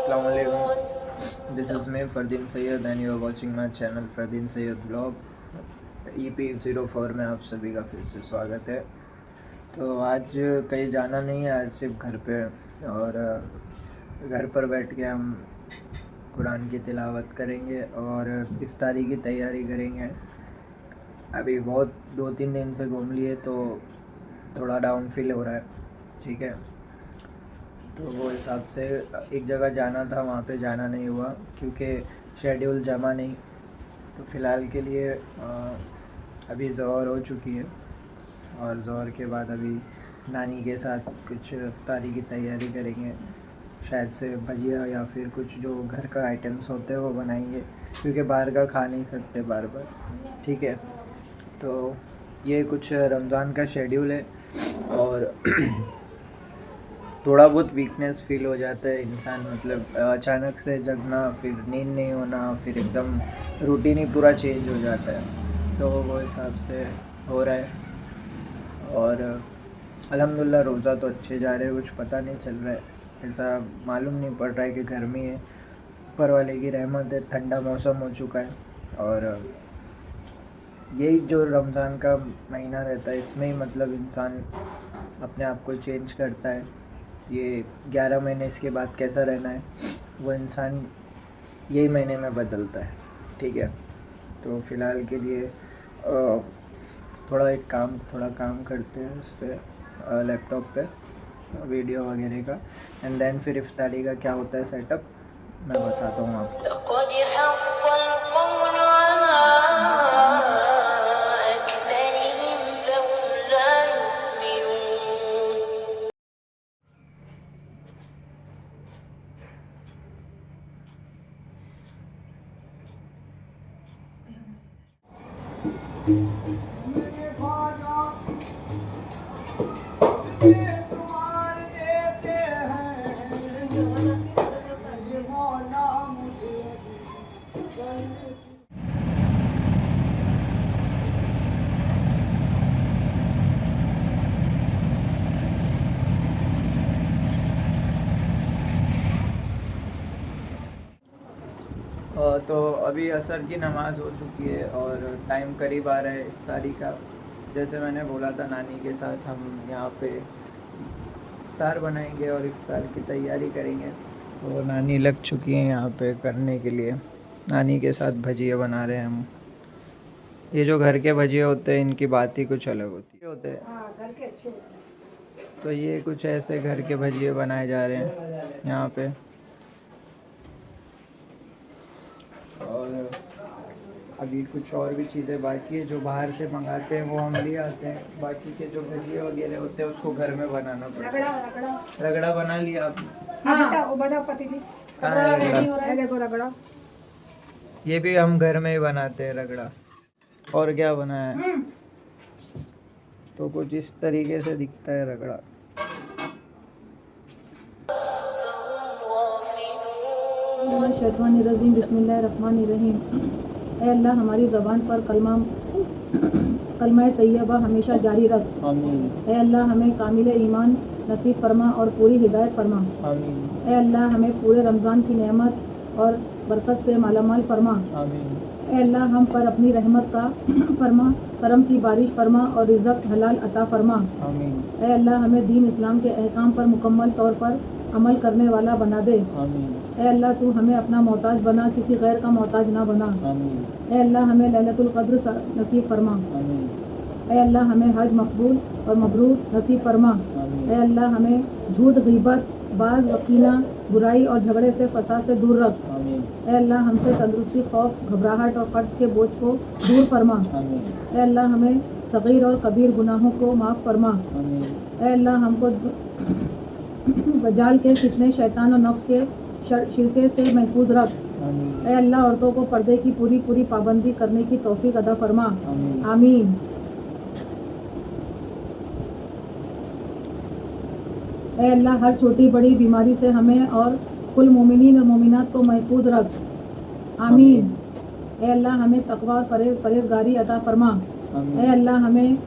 Assalamualaikum. This is me Fardeen Sayyed and you are watching my channel Fardeen Sayyed Vlog. EP04 में आप सभी का फिर से स्वागत है। तो आज कहीं जाना नहीं है, आज सिर्फ घर पे और घर पर बैठ के हम कुरान की तिलावत करेंगे और इफ्तारी की तैयारी करेंगे। अभी बहुत 2-3 दिन से घूम लिए तो थोड़ा डाउन फील हो रहा है, ठीक है। तो वो हिसाब से एक जगह जाना था, वहाँ पे जाना नहीं हुआ क्योंकि शेड्यूल जमा नहीं। तो फ़िलहाल के लिए अभी ज़ोहर हो चुकी है और ज़ोहर के बाद अभी नानी के साथ कुछ इफ्तारी की तैयारी करेंगे। शायद से भजिया या फिर कुछ जो घर का आइटम्स होते हैं वो बनाएंगे क्योंकि बाहर का खा नहीं सकते बार बार, ठीक है। तो ये कुछ रमज़ान का शेड्यूल है और थोड़ा बहुत वीकनेस फील हो जाता है इंसान, मतलब अचानक से जगना, फिर नींद नहीं होना, फिर एकदम रूटीन ही पूरा चेंज हो जाता है। तो वो हिसाब से हो रहा है और अल्हम्दुलिल्लाह रोज़ा तो अच्छे जा रहे हैं, कुछ पता नहीं चल रहा है, ऐसा मालूम नहीं पड़ रहा है कि गर्मी है, ऊपर वाले की रहमत है, ठंडा मौसम हो चुका है। और यही जो रमज़ान का महीना रहता है इसमें ही मतलब इंसान अपने आप को चेंज करता है। ये 11 महीने इसके बाद कैसा रहना है वो इंसान यही महीने में बदलता है, ठीक है। तो फ़िलहाल के लिए थोड़ा काम करते हैं उस पर लैपटॉप पे वीडियो वगैरह का, एंड देन फिर इफ्तारी का क्या होता है सेटअप मैं बताता हूँ आपको। तो अभी असर की नमाज़ हो चुकी है और टाइम करीब आ रहा है इफ्तारी का। जैसे मैंने बोला था नानी के साथ हम यहाँ पे इफ्तार बनाएंगे और इफ्तार की तैयारी करेंगे। तो नानी लग चुकी हैं यहाँ पे करने के लिए, नानी के साथ भजिया बना रहे हैं हम। ये जो घर के भजिए होते हैं इनकी बात ही कुछ अलग होती है। घर के अच्छे। तो ये कुछ ऐसे घर के भजिए बनाए जा रहे हैं यहाँ पे। और अभी कुछ और भी चीज़ें बाकी है जो बाहर से मंगाते हैं वो हम ले आते हैं। बाकी के जो भजिए वगैरह होते हैं उसको घर में बनाना पड़ता है। रगड़ा बना लिया आपने? रगड़ा ये भी हम घर में ही बनाते हैं रगड़ा। और क्या बनाया है? तो कुछ इस तरीके से दिखता है रगड़ा। शैतानिर्रजीम बिस्मिल्लाहिर्रहमानिर्रहीम। ऐ अल्लाह हमारी ज़बान पर कलमा तैयबा हमेशा जारी रख। आमीन। ऐ अल्लाह हमें कामिल ईमान नसीब फरमा और पूरी हिदायत फरमा। आमीन। ऐ अल्लाह हमें पूरे रमज़ान की नेमत और बरकत से मालामाल फरमा। आमीन। ऐ अल्लाह हम पर अपनी रहमत का फरमा, करम की बारिश फरमा और रिज़्क़ हलाल अता फरमा। आमीन। ऐ अल्लाह हमें दीन इस्लाम के अहकाम पर मुकम्मल तौर पर अमल करने वाला बना दे। आमीन। ऐ अल्लाह तू हमें अपना मोहताज बना, किसी गैर का मोहताज ना बना। आमीन। ऐ अल्लाह हमें लैलतुल क़द्र नसीब फरमा। आमीन। ऐ अल्लाह हमें हज मकबूल और मबरूर नसीब फरमा। आमीन। ऐ अल्लाह हमें झूठ, ग़ीबत, बाज़, वकीना, बुराई और झगड़े से, फसाद से दूर रख। आमीन। ऐ अल्लाह हमसे तंदुरुस्ती, खौफ, घबराहट और कर्ज के बोझ को दूर फरमा। आमीन। ऐ अल्लाह हमें सग़ीर और कबीर गुनाहों को माफ़ फरमा। आमीन। ऐ अल्लाह हमको बजाल के फितने, शैतान और नफ्स के शिरके से महफूज रख। आमीन। ऐ अल्लाह औरतों को पर्दे की पूरी पाबंदी करने की तौफीक अता फरमा। आमीन। आमीन। ऐ अल्लाह हर छोटी बड़ी बीमारी से हमें और कुल मोमिनीन और मोमिनात को महफूज रख। आमीन। ऐ अल्लाह हमें तकवा और परहेज़गारी अता फरमा। ऐ अल्लाह हमें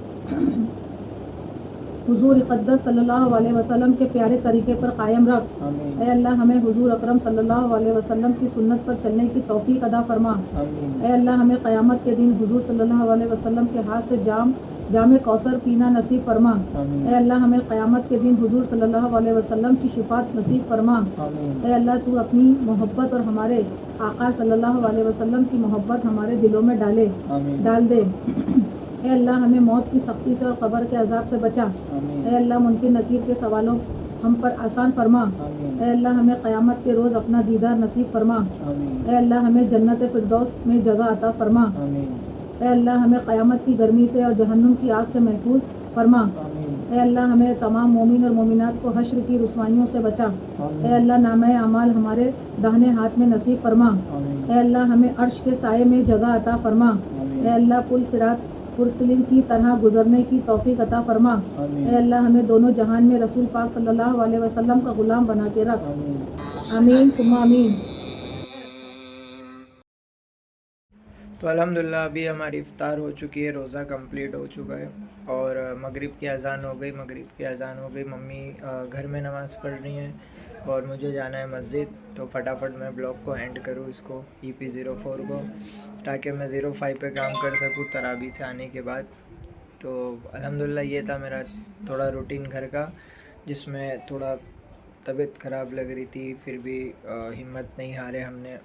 हुजूर इक़द्दस सल्लल्लाहु अलैहि वसल्लम के प्यारे तरीके पर कायम रख। आमीन। ए अल्लाह हमें हुजूर अकरम सल्लल्लाहु अलैहि वसल्लम की सुन्नत पर चलने की तौफीक अदा फरमा। आमीन। ए अल्लाह हमें क़यामत के दिन हुजूर सल्लल्लाहु अलैहि वसल्लम के हाथ से जाम कौसर पीना नसीब फरमा। आमीन। ए अल्लाह हमें क़यामत के दिन हुजूर सल्लल्लाहु अलैहि वसल्लम की शिफात नसीब फरमा। आमीन। ए अल्लाह तू अपनी मोहब्बत और हमारे आका सल्लल्लाहु अलैहि वसल्लम की मोहब्बत हमारे दिलों में आमीन। डाल दे। ए अल्लाह हमें मौत की सख्ती से और कब्र के अजाब से बचा। आमीन। ए अल्लाह मुनकिर नकीर के सवालों हम पर आसान फरमा। आमीन। ए अल्लाह हमें क़यामत के रोज़ अपना दीदार नसीब फरमा। आमीन। ए अल्लाह हमें जन्नत फिरदौस में जगह अता फरमा। आमीन। ए अल्लाह हमें क़यामत की गर्मी से और जहन्नुम की आग से महफूज फरमा। आमीन। ए अल्लाह हमें तमाम मोमिन और मोमिनात को हश्र की रुसवाइयों से बचा। आमीन। ए अल्लाह नामे अमाल हमारे दाहिने हाथ में नसीब फरमा। आमीन। ए अल्लाह हमें अर्श के साये में जगह अता फरमा। आमीन। ए अल्लाह पुल सिरात पुरसलिम की तरह गुजरने की तौफीक अता फरमा। आमीन। ए अल्लाह हमें दोनों जहान में रसूल पाक सल्लल्लाहु अलैहि वसल्लम का गुलाम बना के रख। आमीन। आमीन सुम्मा आमीन। तो अल्हम्दुलिल्लाह अभी हमारी इफ्तार हो चुकी है, रोज़ा कंप्लीट हो चुका है और मगरिब की अज़ान हो गई। मम्मी घर में नमाज़ पढ़ रही हैं और मुझे जाना है मस्जिद। तो फटाफट मैं ब्लॉग को एंड करूँ इसको EP04 को, ताकि मैं 05 पे काम कर सकूँ तरावी से आने के बाद। तो अल्हम्दुलिल्लाह ये था मेरा थोड़ा रूटीन घर का, जिसमें थोड़ा तबीयत ख़राब लग रही थी, फिर भी हिम्मत नहीं हारे हमने।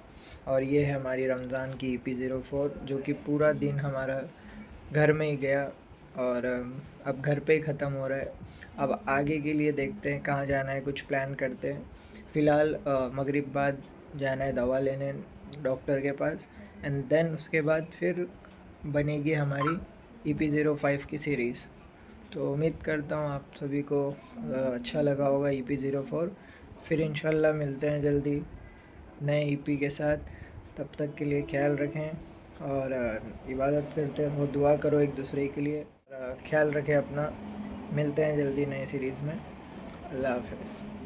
और ये है हमारी रमज़ान की EP04, जो कि पूरा दिन हमारा घर में ही गया और अब घर पे ही ख़त्म हो रहा है। अब आगे के लिए देखते हैं कहाँ जाना है, कुछ प्लान करते हैं। फ़िलहाल मगरिब बाद जाना है दवा लेने डॉक्टर के पास, एंड देन उसके बाद फिर बनेगी हमारी EP05 की सीरीज़। तो उम्मीद करता हूँ आप सभी को अच्छा लगा होगा EP04। फिर इंशाल्लाह मिलते हैं जल्दी नए EP के साथ। तब तक के लिए ख्याल रखें और इबादत करते रहो, दुआ करो एक दूसरे के लिए। ख्याल रखें अपना। मिलते हैं जल्दी नए सीरीज़ में। अल्लाह हाफ़िज़।